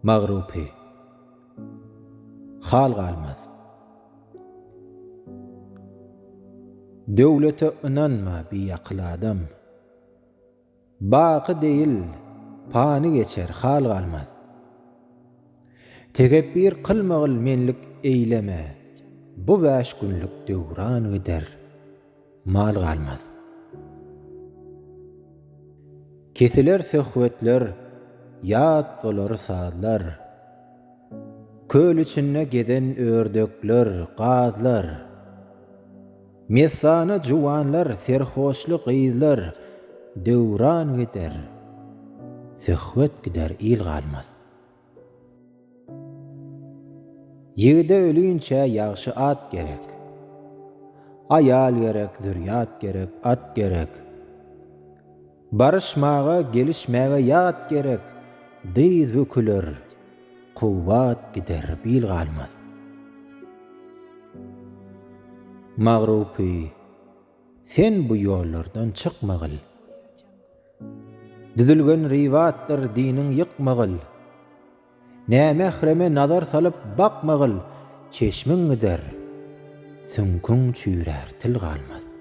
Magrupi hal galmaz. Döwlete inanma biýakly adam. Baky değil, pany geçer hal galmaz. Tegebbir kılmagyl menlik eýleme. Bu 5 günlük döwran gider, mal galmaz. Kesiler söhbetler, ýat bolar saatlar. Köl içinde gezen ördökler, gazlar. Mesana juwanlar, serhoşly gyzlar. Döwran gider, söhbet gider, il galmaz. Ýigide ölüýünçe ýagşy at gerek. Ayal gerek, zürýat gerek, at gerek. Barışmaga, gelişmäge ýat gerek. Dyz büküler, kuwwat gider, bil galmaz. Magrupi, sen bu ýollardan çykmagyl. Düzülgen riwatdyr diniň ýykmagyl. Näme ahreme nazar salyp bakmagyl, çeşmiň gider. Sünküň çüýrär, til galmaz.